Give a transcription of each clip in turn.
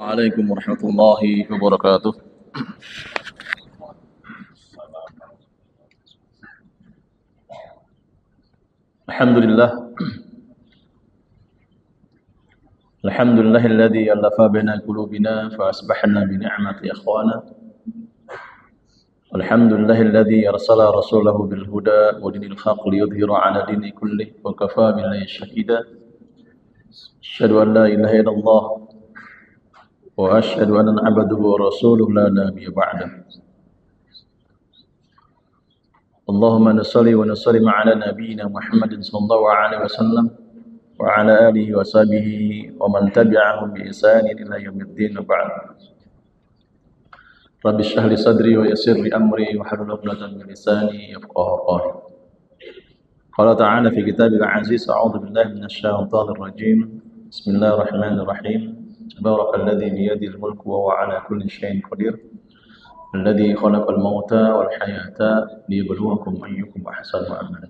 Waalaikumsalam warahmatullahi wabarakatuh. Alhamdulillah. Alhamdulillahilladzi alafa baina qulubina fa asbahna bi ni'mati ikhwana. Alhamdulillahilladzi arsala rasulahu bil huda wa dinil haqq liyudhhira 'ala dini kullih wa kafa billahi shahida. Asyhadu an la ilaha illallah wa asyhadu anna abduhu wa rasuluhu la nabiyya ba'dahu. Allahumma salli wa sallim ala nabiyyina Muhammadin sallallahu alaihi wasallam wa ala alihi wa sahbihi wa man tabi'ahum bi ihsanin ila yaumiddin ba'd. Rabbi shrah li sadri wa yassir li amri wa hlul 'uqdatam min lisani yafqahu qawli. Qala ta'ala fi kitabil aziz, a'udzu billahi minasy syaithanir rajim. Bismillahirrahmanirrahim. Tabarakalladzi bi yadihil mulku wa huwa 'ala kulli syai'in qadir. Alladzi khalaqal mauta wal hayata liyabluwakum ayyukum ahsanu amala.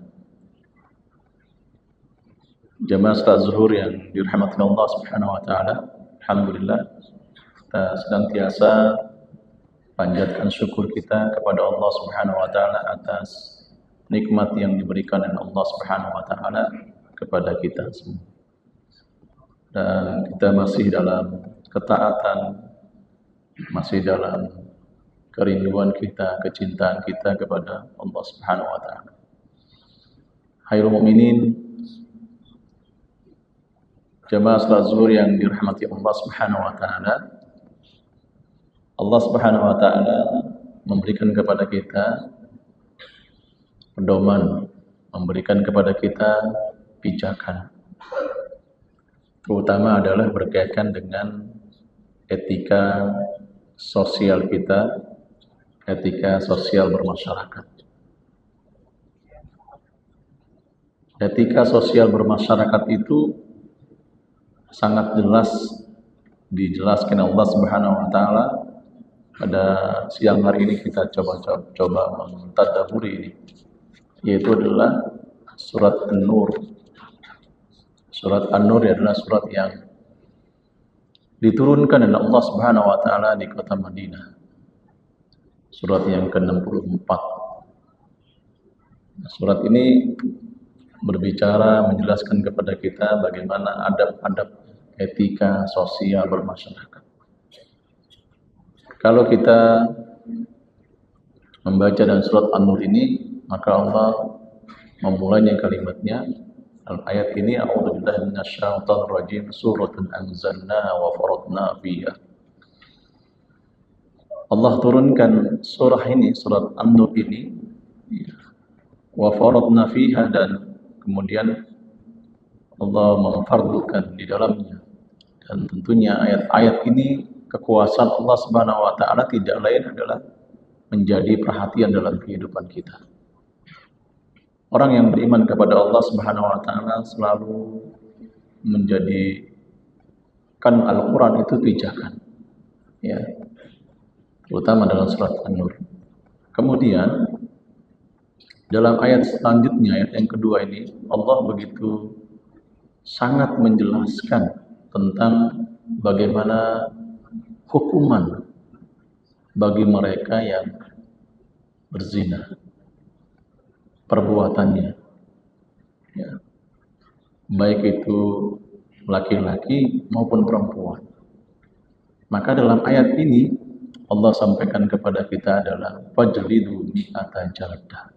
Jamaah salat zuhur yang dirahmati Allah Subhanahu wa taala, alhamdulillah kita senantiasa panjatkan syukur kita kepada Allah Subhanahu wa taala atas nikmat yang diberikan oleh Allah Subhanahu wa taala kepada kita semua. Dan kita masih dalam ketaatan, masih dalam kerinduan kita, kecintaan kita kepada Allah Subhanahu wa taala. Hayrul mukminin, jamaah salat zuhur yang dirahmati Allah Subhanahu wa taala. Allah Subhanahu wa taala memberikan kepada kita pedoman, memberikan kepada kita pijakan. Terutama adalah berkaitan dengan etika sosial kita, etika sosial bermasyarakat. Etika sosial bermasyarakat itu sangat jelas dijelaskan Allah Subhanahu wa taala. Pada siang hari ini kita coba mentadabburi ini, yaitu adalah surat An-Nur. Surat An-Nur adalah surat yang diturunkan oleh Allah Subhanahu wa taala di kota Madinah. Surat yang ke-64. Surat ini berbicara, menjelaskan kepada kita bagaimana adab-adab etika sosial bermasyarakat. Kalau kita membaca dalam surat An-Nur ini, maka Allah memulainya kalimatnya, dalam ayat ini, a'udzubillahi minasyaitonir rajim, suratun anzalnaha wa faradna fiha. Allah turunkan surah ini, surat An-Nur ini, wa faradna fiha, dan kemudian Allah memfardukan di dalamnya. Dan tentunya ayat-ayat ini, kekuasaan Allah Subhanahu wa taala tidak lain adalah menjadi perhatian dalam kehidupan kita. Orang yang beriman kepada Allah Subhanahu wa taala selalu menjadikan Al-Qur'an itu pijakan. Ya. Terutama dalam surat An-Nur. Kemudian dalam ayat selanjutnya, ayat yang kedua ini, Allah begitu sangat menjelaskan tentang bagaimana hukuman bagi mereka yang berzina, perbuatannya, ya, baik itu laki-laki maupun perempuan. Maka dalam ayat ini Allah sampaikan kepada kita adalah fajlidu mi'ata jaldah.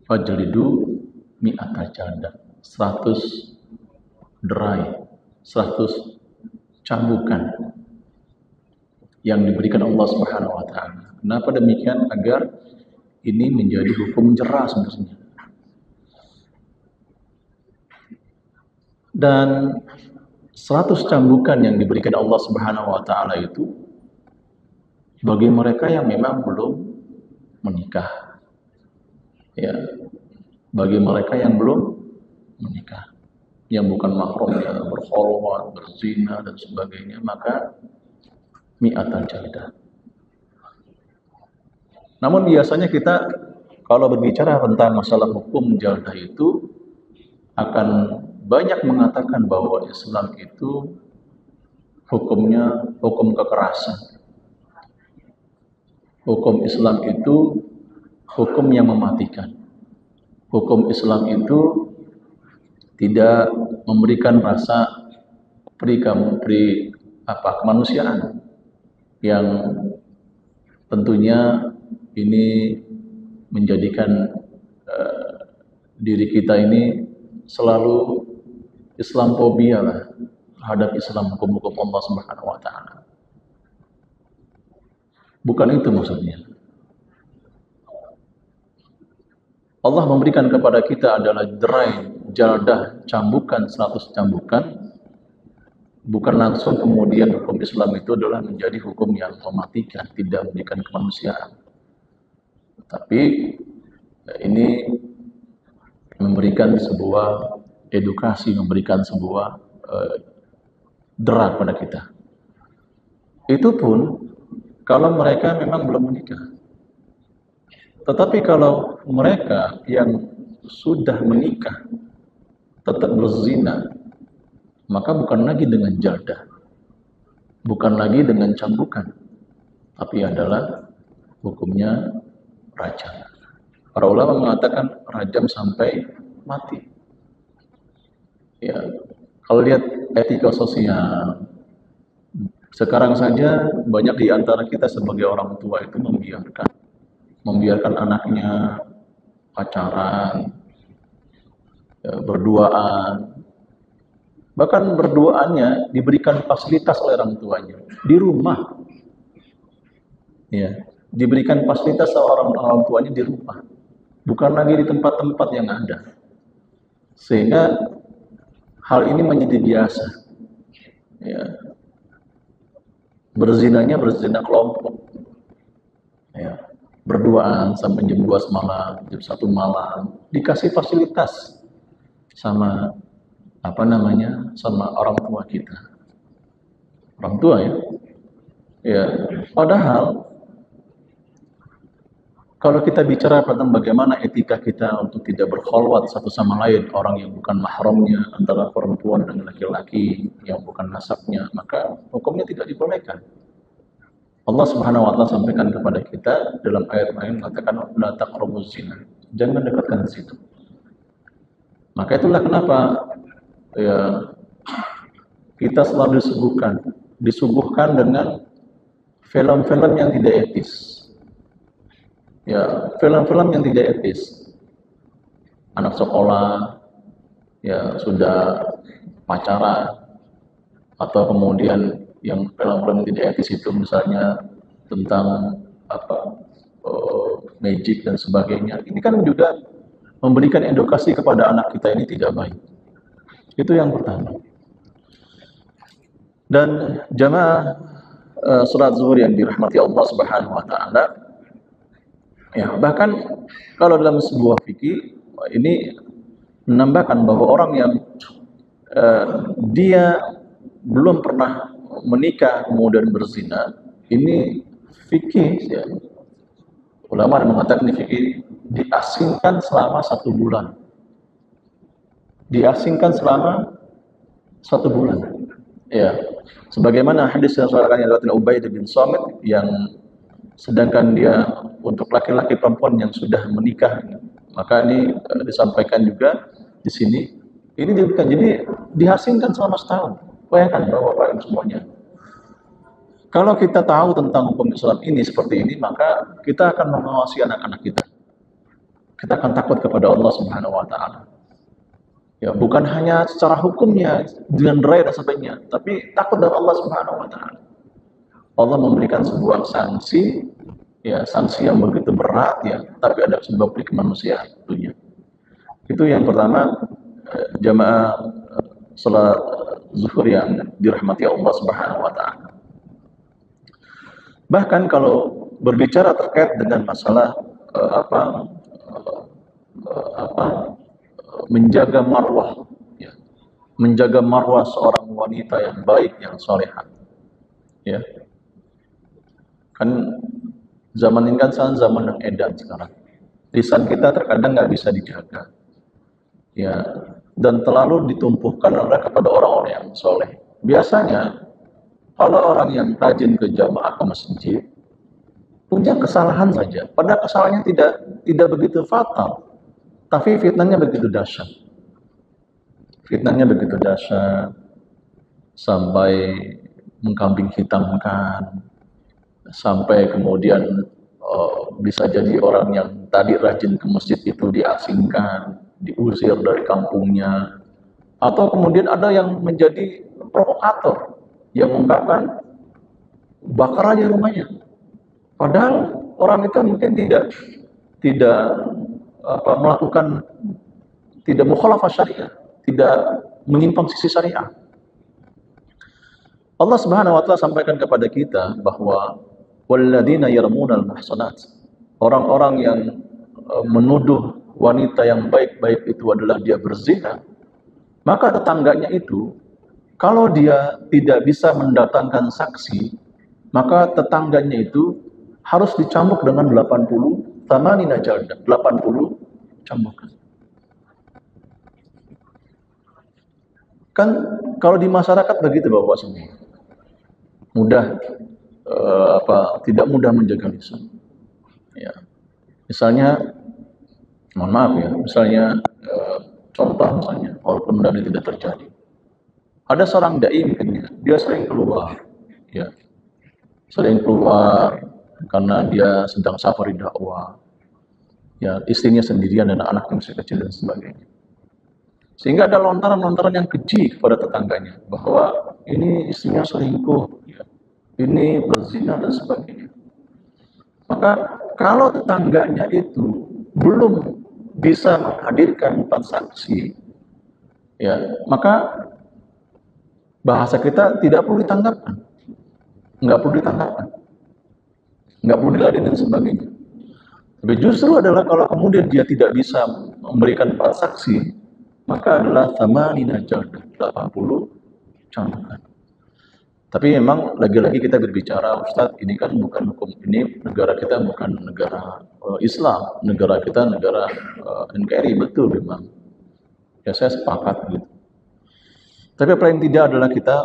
Fajlidu mi'ata jaldah, 100 derai, 100 cambukan yang diberikan Allah Subhanahu wa taala. Kenapa demikian? Agar ini menjadi hukum jerah sebenarnya. Dan 100 cambukan yang diberikan Allah Subhanahu wa taala itu bagi mereka yang memang belum menikah. Ya. Bagi mereka yang belum menikah, yang bukan mahramnya, berkholwat, berzina dan sebagainya, maka mi'atan jaldah. Namun biasanya kita kalau berbicara tentang masalah hukum jaldah itu akan banyak mengatakan bahwa Islam itu hukumnya hukum kekerasan. Hukum Islam itu hukum yang mematikan. Hukum Islam itu tidak memberikan rasa kemanusiaan yang tentunya ini menjadikan diri kita ini selalu Islamfobia lah terhadap Islam, hukum-hukum Allah Subhanahu wa taala. Bukan itu maksudnya. Allah memberikan kepada kita adalah derai, jaldah, cambukan, 100 cambukan. Bukan langsung kemudian hukum Islam itu adalah menjadi hukum yang mematikan, tidak memberikan kemanusiaan. Tapi ini memberikan sebuah edukasi, memberikan sebuah derai pada kita. Itu pun kalau mereka memang belum menikah. Tetapi kalau mereka yang sudah menikah tetap berzina, maka bukan lagi dengan jaldah, bukan lagi dengan cambukan, tapi adalah hukumnya rajam. Para ulama mengatakan rajam sampai mati. Ya, kalau lihat etika sosial, sekarang saja banyak di antara kita sebagai orang tua itu membiarkan anaknya pacaran, ya, berduaan. Bahkan berduaannya diberikan fasilitas oleh orang tuanya di rumah. Ya, diberikan fasilitas oleh orang tuanya di rumah. Bukan lagi di tempat-tempat yang ada. Sehingga hal ini menjadi biasa. Ya. Berzinanya berzina kelompok. Ya. Berduaan sampai jam 2 malam, jam 1 malam, dikasih fasilitas sama sama orang tua kita. Orang tua ya. Ya, padahal kalau kita bicara tentang bagaimana etika kita untuk tidak berkholwat satu sama lain, orang yang bukan mahramnya antara perempuan dan laki-laki yang bukan nasabnya, maka hukumnya tidak dibolehkan. Allah Subhanahu wa taala sampaikan kepada kita dalam ayat lain mengatakan la taqrabuz zina. Jangan dekatkan situ. Maka itulah kenapa ya kita selalu disuguhkan dengan film-film yang tidak etis. Ya, film-film yang tidak etis. Anak sekolah ya sudah pacaran, atau kemudian yang film-film tidak etis itu misalnya tentang magic dan sebagainya. Ini kan juga memberikan edukasi kepada anak kita ini tidak baik. Itu yang pertama. Dan jamaah salat zuhur yang dirahmati Allah Subhanahu wa taala, ya, bahkan kalau dalam sebuah fikih ini menambahkan bahwa orang yang dia belum pernah menikah kemudian berzina, ini fikih ya, ulama mengatakan ini fikih diasingkan selama 1 bulan. Diasingkan selama 1 bulan. Ya, sebagaimana hadis yang disampaikan oleh Ubaid bin Samit yang sedangkan dia untuk laki-laki perempuan yang sudah menikah, maka ini disampaikan juga di sini. Ini diberikan, jadi diasingkan selama 1 tahun. Bayangkan Bapak-Bapak semuanya. Kalau kita tahu tentang hukum Islam ini seperti ini, maka kita akan mengawasi anak-anak kita. Kita akan takut kepada Allah Subhanahu wa taala. Ya, bukan hanya secara hukumnya dengan derai dan sebagainya, tapi takut dengan Allah Subhanahu wa taala. Allah memberikan sebuah sanksi, ya, sanksi yang begitu berat ya, tapi ada sebuah kemanusiaan tentunya. Itu yang pertama, jamaah salat zuhur yang dirahmati Allah Subhanahu wa taala. Bahkan kalau berbicara terkait dengan masalah menjaga marwah, ya, menjaga marwah seorang wanita yang baik, yang salehah, ya, kan zaman ini kan zaman yang edan sekarang. Lisan kita terkadang nggak bisa dijaga, ya, dan terlalu ditumpuhkan kepada orang-orang yang soleh. Biasanya Kalau orang yang rajin ke jamaah ke masjid punya kesalahan saja, padahal kesalahannya tidak begitu fatal, tapi fitnahnya begitu dahsyat. Fitnahnya begitu dahsyat sampai mengkambing hitamkan, sampai kemudian bisa jadi orang yang tadi rajin ke masjid itu diasingkan, diusir dari kampungnya, atau kemudian ada yang menjadi provokator yang mengungkapkan bakar aja rumahnya. Padahal orang itu mungkin tidak melakukan, tidak mukhalafah syariah, tidak menyimpang sisi syariah. Allah Subhanahu wa taala sampaikan kepada kita bahwa walladzina yarmunal muhsanat, orang-orang yang menuduh wanita yang baik-baik itu adalah dia berzina, maka tetangganya itu kalau dia tidak bisa mendatangkan saksi, maka tetangganya itu harus dicambuk dengan 80 thamanina jaldah, 80 cambukan. Kan kalau di masyarakat begitu Bapak semua. Mudah tidak mudah menjaga lisan. Ya. Misalnya mohon maaf ya, misalnya contoh misalnya walaupun ini tidak terjadi. Ada seorang dai mungkin dia sering keluar, ya. Sering keluar karena dia sedang safari dakwah. Ya, istrinya sendirian dan anak-anak masih kecil dan sebagainya. Sehingga ada lontaran-lontaran yang keji kepada tetangganya bahwa ini istrinya selingkuh, ya, ini berzina dan sebagainya. Maka kalau tetangganya itu belum bisa menghadirkan 4 saksi, ya, maka bahasa kita tidak perlu ditanggapan, nggak perlu ditanggapan, nggak perlu diladenin dan sebagainya. Tapi justru adalah kalau kemudian dia tidak bisa memberikan 4 saksi, maka adalah thamanina jaldah, 80 cambukan. Tapi memang lagi-lagi kita berbicara, Ustadz, ini kan bukan hukum, ini negara kita bukan negara Islam, negara kita negara NKRI, betul memang. Ya saya sepakat gitu. Tapi paling tidak adalah kita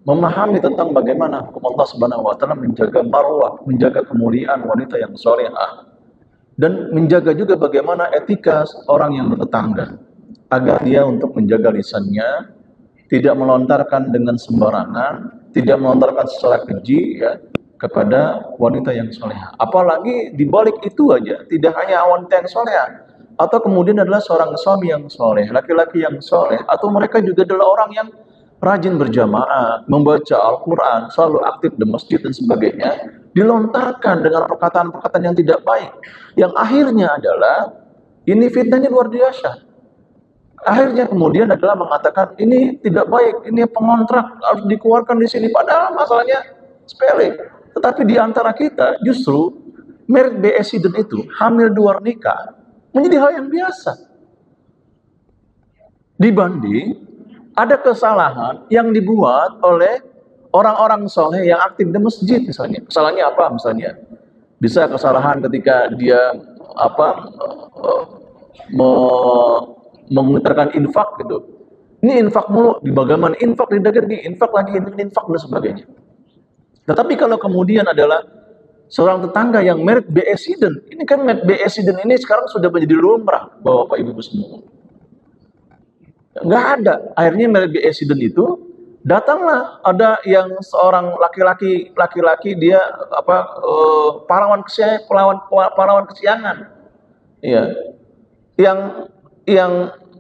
memahami tentang bagaimana hukum Allah Subhanahu wa taala menjaga marwah, menjaga kemuliaan wanita yang salehah. Dan menjaga juga bagaimana etika orang yang bertetangga agar dia untuk menjaga lisannya tidak melontarkan dengan sembarangan, tidak melontarkan secara keji ya kepada wanita yang salehah. Apalagi di balik itu aja tidak hanya wanita yang salehah, atau kemudian adalah seorang suami yang saleh, laki-laki yang saleh, atau mereka juga adalah orang yang rajin berjamaah, membaca Al-Quran, selalu aktif di masjid dan sebagainya, dilontarkan dengan perkataan-perkataan yang tidak baik, yang akhirnya adalah ini fitnahnya luar biasa. Akhirnya kemudian adalah mengatakan ini tidak baik, ini pengontrak harus dikeluarkan di sini, padahal masalahnya sepele. Tetapi di antara kita justru married by accident itu, hamil di luar nikah, menjadi hal yang biasa. Dibanding ada kesalahan yang dibuat oleh orang-orang soleh yang aktif di masjid misalnya. Kesalahannya apa misalnya? Bisa kesalahan ketika dia mengutarkan infak gitu. Ini infak mulu, bagaimana infak di dagang ini, infak lagi, infak dan sebagainya. Tetapi kalau kemudian adalah seorang tetangga yang married by accident, ini kan married by accident ini sekarang sudah menjadi lumrah Bapak Ibu semua. Nggak ada. Akhirnya married by accident itu datanglah ada yang seorang laki-laki dia pahlawan kesiangan. Iya. Yang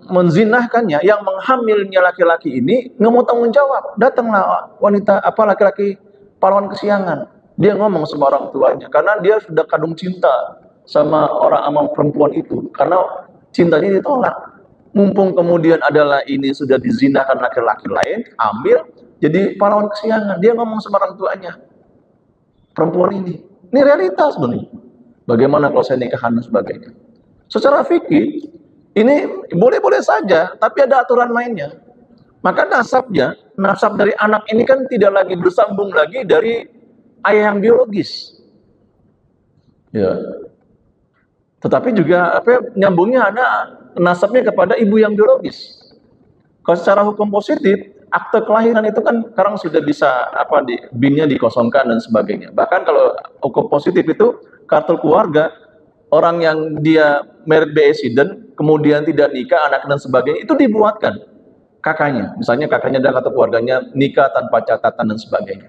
menzinahkannya, yang menghamilnya laki-laki ini nggak mau tanggung jawab. Datanglah wanita laki-laki pahlawan kesiangan. Dia ngomong sama orang tuanya karena dia sudah kadung cinta sama perempuan itu karena cintanya ditolak. Mumpung kemudian adalah ini sudah dizinakan laki-laki lain, ambil jadi pahlawan kesiangan. Dia ngomong sama orang tuanya, perempuan ini realitas sebenarnya. Bagaimana kalau saya nikahkan dan sebagainya. Secara fikih ini boleh-boleh saja, tapi ada aturan mainnya. Maka nasab dari anak ini kan tidak lagi bersambung lagi dari ayah yang biologis. Ya. Tetapi juga nyambungnya ada nasabnya kepada ibu yang biologis. Kalau secara hukum positif, akte kelahiran itu kan sekarang sudah bisa BIN-nya dikosongkan dan sebagainya. Bahkan kalau hukum positif itu kartu keluarga, orang yang dia merit by accident, kemudian tidak nikah, anak dan sebagainya, itu dibuatkan kakaknya. Misalnya kakaknya dan kartu keluarganya nikah tanpa catatan dan sebagainya.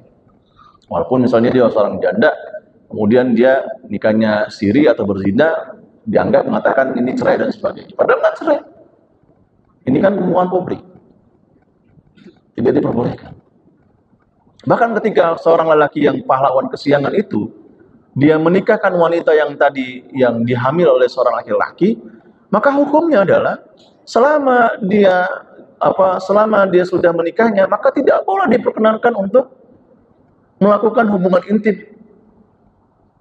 Walaupun misalnya dia seorang janda, kemudian dia nikahnya siri atau berzina, dianggap mengatakan ini cerai dan sebagainya. Padahal nggak cerai. Ini kan hubungan publik, tidak diperbolehkan. Bahkan ketika seorang lelaki yang pahlawan kesiangan itu, dia menikahkan wanita yang tadi yang dihamil oleh seorang laki-laki, maka hukumnya adalah selama dia sudah menikahnya, maka tidak boleh diperkenankan untuk melakukan hubungan intim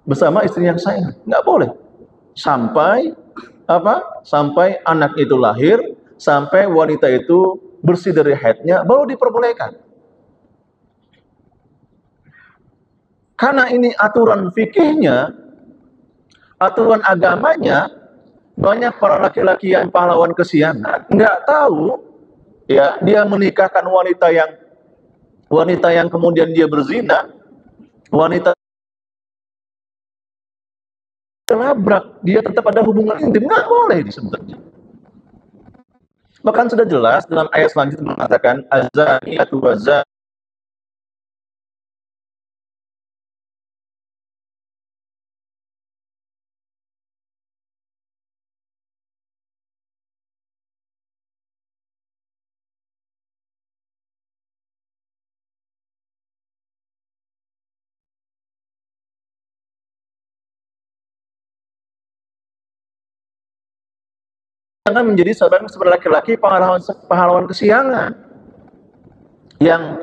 bersama istri yang sah, nggak boleh sampai sampai anak itu lahir, sampai wanita itu bersih dari haidnya, baru diperbolehkan. Karena ini aturan fikihnya, aturan agamanya, banyak para laki-laki yang pahlawan kesiangan nggak tahu, ya, dia menikahkan wanita yang kemudian dia berzina, wanita terlabrak, dia tetap ada hubungan intim, nggak boleh disebutnya. Bahkan sudah jelas dalam ayat selanjutnya mengatakan az-zaniyatu waz-zani akan menjadi seorang laki-laki pahlawan kesiangan yang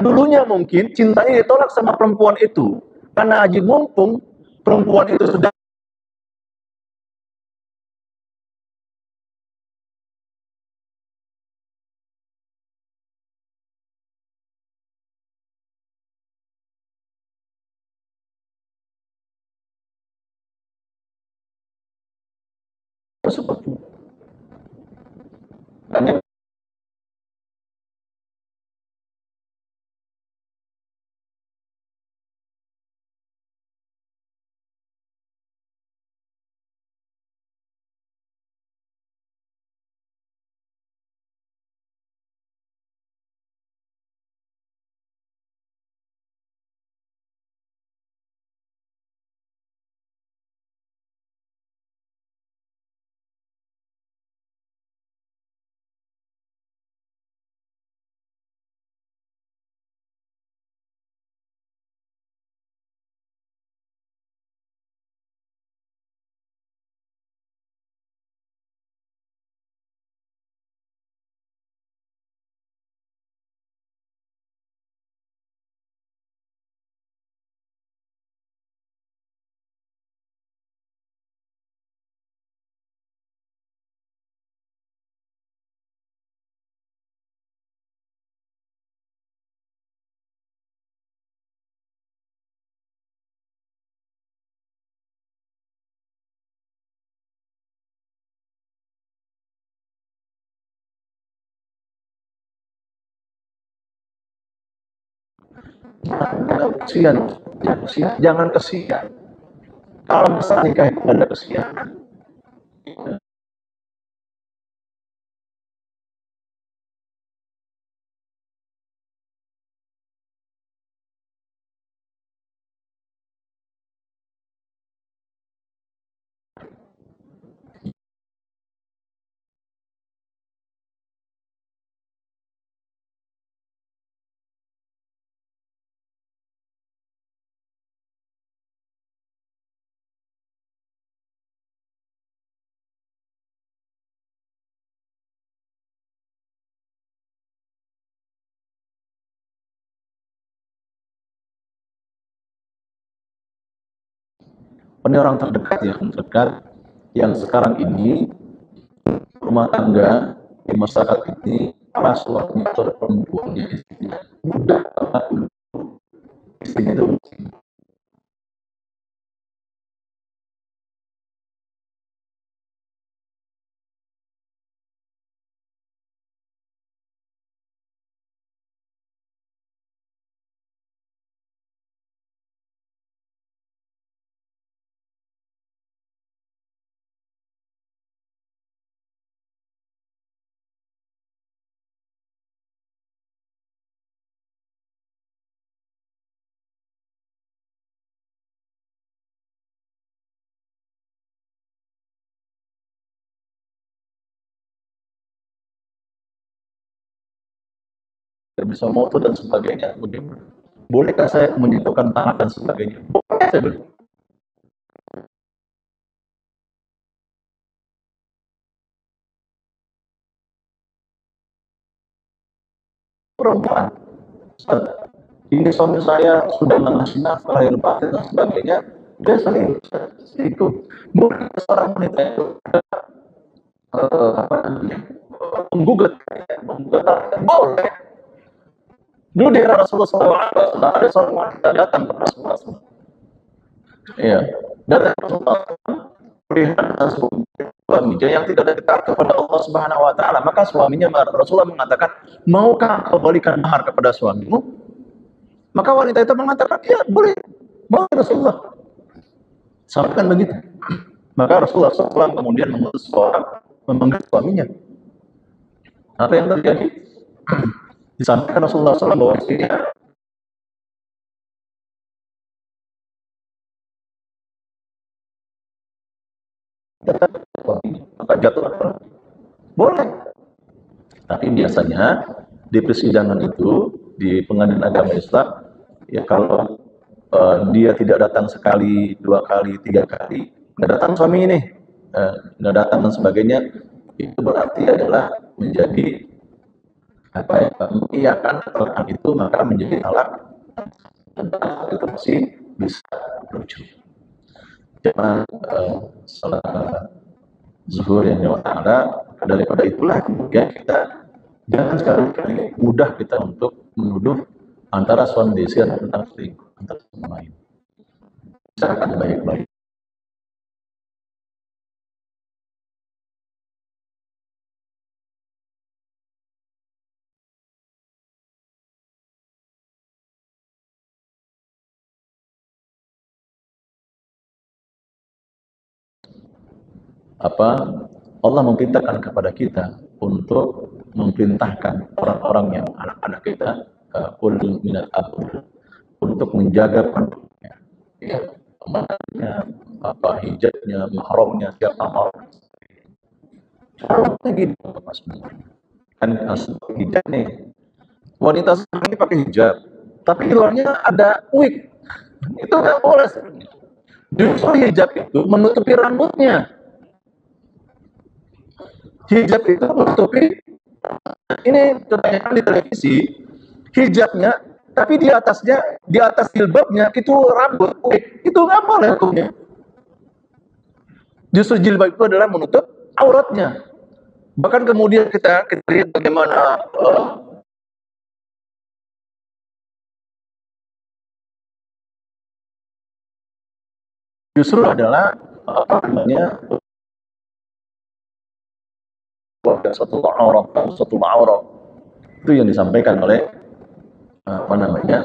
dulunya mungkin cintanya ditolak sama perempuan itu karena aji mumpung perempuan itu sudah seperti itu. Kesian, jangan kesian. Kalau masa nikah itu ada kesian. Ini orang terdekat yang sekarang ini rumah tangga di masyarakat ini passwordnya atau perempuannya istrinya mudah banget istrinya itu tidak bisa moto dan sebagainya. Bagaimana? Bolehkah saya menyentuhkan tangan dan sebagainya? Boleh, saya bilang. Perempuan, Ustaz, ini suami saya sudah mengasih nafkah lahir batin dan sebagainya, dia selingkuh. Bukan seorang wanita itu apa namanya, menggugat, menggugat boleh. Dulu di era Rasulullah SAW ada seorang wanita datang ke Rasulullah SAW. Iya, datang ke Rasulullah SAW melihat suaminya yang tidak dekat kepada Allah Subhanahu Wa Taala. Maka suaminya, Rasulullah mengatakan, maukah kau balikan mahar kepada suamimu? Maka wanita itu mengatakan, ya boleh, mau Rasulullah. Sampaikan begitu. Maka Rasulullah SAW kemudian mengutus seorang memanggil suaminya. Apa yang terjadi? Disampaikan Rasulullah SAW bahwa istrinya tetap suaminya, maka jatuh boleh. Tapi biasanya di persidangan itu, di pengadilan agama Islam, ya kalau dia tidak datang sekali, 2 kali, 3 kali, nggak datang suami ini, nggak datang dan sebagainya, itu berarti adalah menjadi apa ya, mengiyakan talak itu, maka menjadi talak itu masih bisa rujuk. Cuma salah zuhur yang ta'ala, daripada itulah kemudian kita jangan sekali-kali mudah kita untuk menuduh antara suami istri tentang selingkuh antara sama lain. Bicarakan baik-baik. Apa Allah memerintahkan kepada kita untuk memerintahkan orang-orang yang anak-anak kita ulul minal amr untuk menjaga kandungnya, ya, amanahnya, apa hijabnya, mahramnya, siapa mahram. Caranya gitu Mas. Kan hijab nih. Wanita sekarang ini pakai hijab, tapi di luarnya ada wig. Itu nggak boleh sebenarnya. Justru hijab itu menutupi rambutnya. Hijab itu menutupi, ini kebanyakan di televisi, hijabnya, tapi di atasnya, di atas jilbabnya itu rambut, itu nggak boleh hukumnya. Justru jilbab itu adalah menutup auratnya. Bahkan kemudian kita lihat bagaimana justru adalah apa namanya, satu aurat itu yang disampaikan oleh apa namanya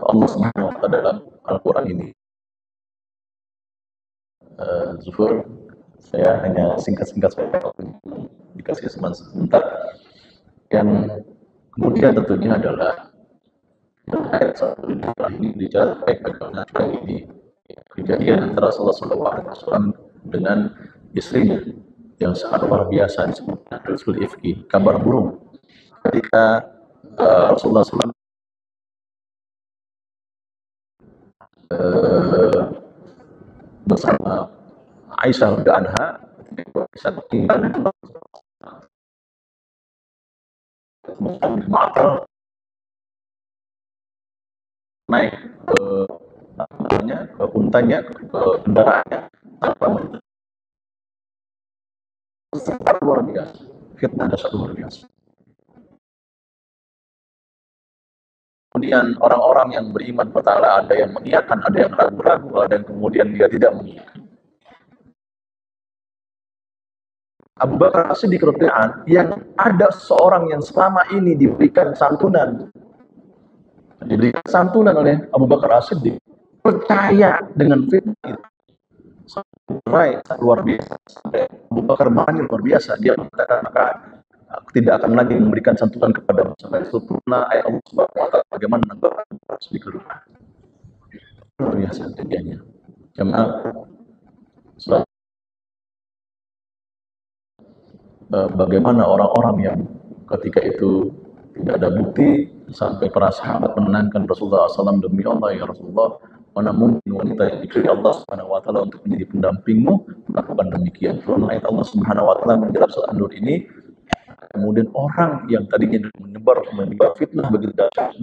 Allah Subhanahu wa taala dalam Al-Qur'an ini. Zuhur, saya hanya singkat-singkat saja, dikasih sebentar. Yang kemudian tentunya adalah ayat 1 ini bicara baik bagaimana ini kejadian antara Rasulullah SAW dengan istrinya yang sangat luar biasa, disebut Rasul Ifki, kabar burung. Ketika Rasulullah SAW bersama Aisyah radhiyallahu anha bisa tinggal naik ke namanya, ke untanya, ke kendaraannya tanpa luar biasa, fitnah dasar luar biasa. Kemudian orang-orang yang beriman pertama ada yang mengiyakan, ada yang ragu-ragu, ada yang kemudian dia tidak mengiyakan. Abu Bakar As-Siddiq radhiyallahu yang ada seorang yang selama ini diberikan santunan oleh Abu Bakar As-Siddiq, percaya dengan fitnah itu. Luar biasa. Abu Bakar marahnya luar biasa. Dia mengatakan, maka aku tidak akan lagi memberikan santunan kepada sampai sempurna ayat Allah Subhanahu wa taala bagaimana harus dikeluarkan. Luar biasa kejadiannya. Jemaah, bagaimana orang-orang yang ketika itu tidak ada bukti sampai para sahabat menenangkan Rasulullah SAW, demi Allah ya Rasulullah, mana mungkin wanita yang dipilih Allah Subhanahu wa taala untuk menjadi pendampingmu melakukan demikian. Firman ayat Allah Subhanahu wa taala menjelaskan surat An-Nur ini, kemudian orang yang tadinya menyebar fitnah begitu dahsyat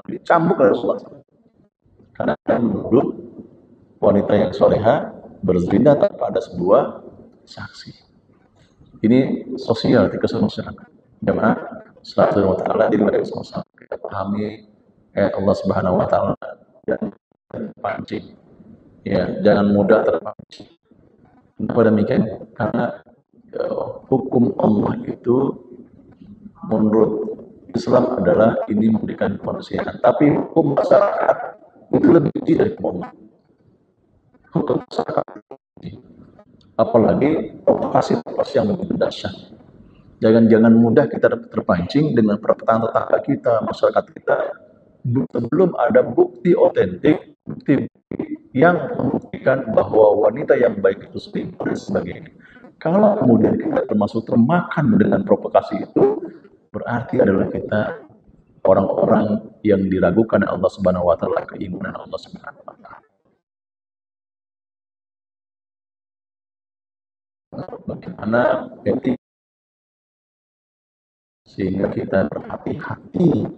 dicambuk oleh Rasulullah SAW karena menuduh wanita yang soleha berzina tanpa ada sebuah saksi. Ini sosial, etika masyarakat. Jemaah sallallahu alaihi wasallam di mereka sama kita pahami ayat Allah Subhanahu wa taala dan terpancing. Ya, jangan mudah terpancing. Kenapa demikian? Karena hukum Allah itu menurut Islam adalah ini memberikan kemanusiaan, tapi hukum masyarakat itu lebih tinggi dari hukum Allah. Hukum masyarakat, apalagi provokasi yang lebih dahsyat. Jangan mudah kita terpancing dengan perkataan tetangga kita, masyarakat kita, belum ada bukti otentik, bukti yang membuktikan bahwa wanita yang baik itu selingkuh dan sebagainya. Kalau kemudian kita termasuk termakan dengan provokasi itu, berarti adalah kita orang-orang yang diragukan Allah Subhanahu wa taala, keimanan Allah Subhanahu wa taala. Bagaimana etika sehingga kita berhati-hati